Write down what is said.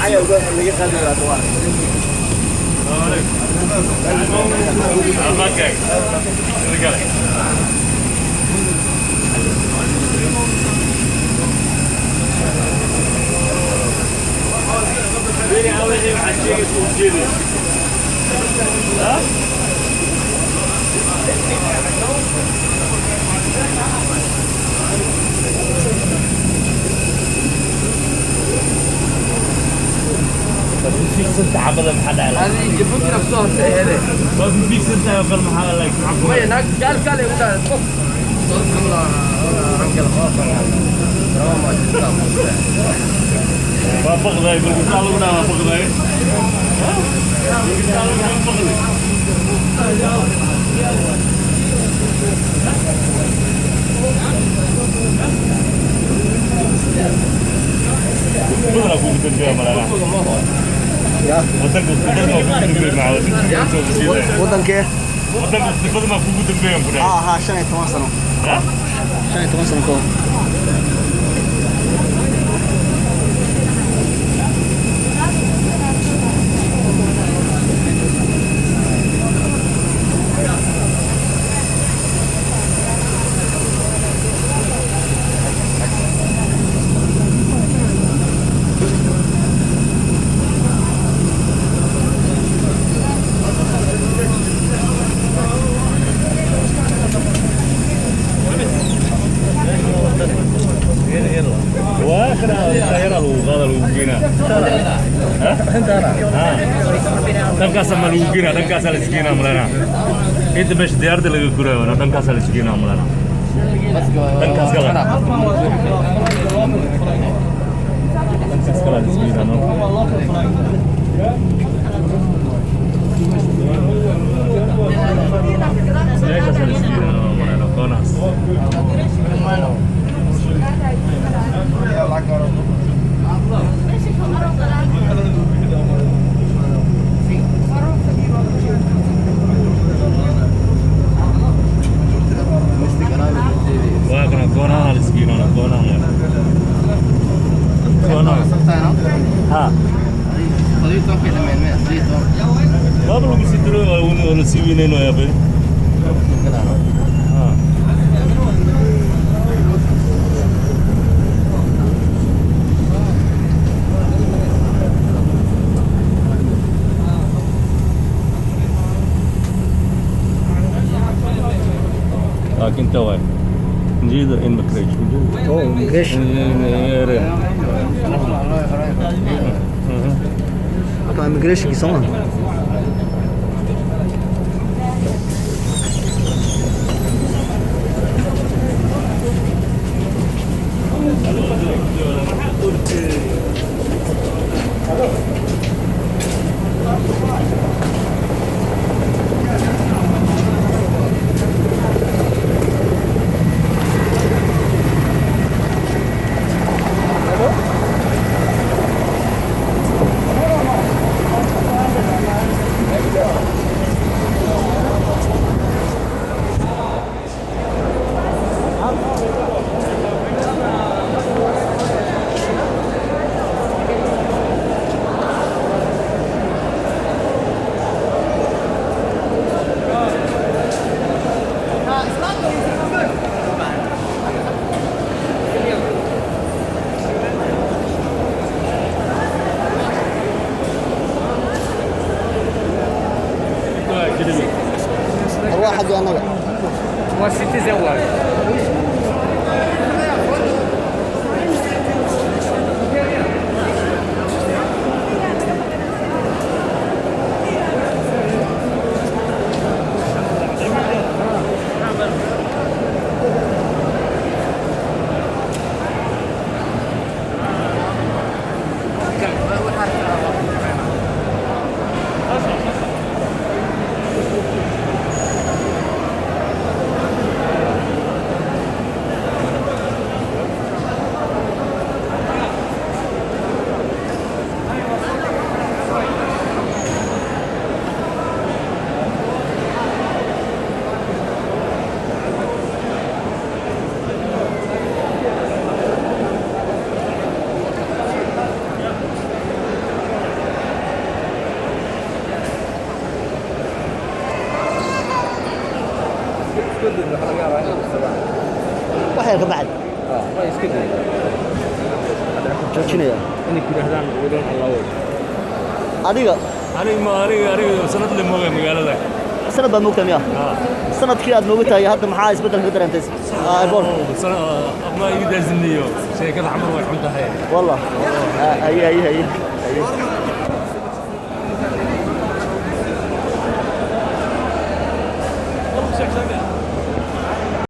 حاجه اللي خد الادوار في ستة عبر المحل هذه يجيبون نفسهم سهلة. ما في ستة عبر المحل لك ما يناك قال يقول فوق صوت الله رنق الخاطر ما تستطيع ما فقده يقول قالوا لنا ما فقده قالوا ما فقده بدنا فوق الدنيا مالنا يا ودن كيف ها عشان يتواصلوا عشان يتواصلوا كون Tangkas sama lugina, tangkas sama segina melana. Itu best diar tu lagi kurang, nak tangkas sama segina melana. Tangkas kalah. Tangkas kalah segina, no. Tangkas sama segina, no, melana. Konas. Wah, kena kona halis gini, kona nggak? Kona. Hah? Tadi itu apa namanya? Tadi itu. Apa belum bisa terus kalau CV ini no ya, Ben? Hah? Lakin tahu ya. Jadi immigration. Oh, immigration. Atau immigration di sana. واحد وانا بقى وستي زواج waxay ka bacad way iska day joojinaya inay ku yiraahdaan wadan Allah way adiga aniga sanad le mooga magaalada sanad baad moogtaa miya sanadkii aad noogu tahay hadda maxaa isbedel ka dareentay airport sana ma ii daaziniyo sheekada xamar way xun tahay والله هي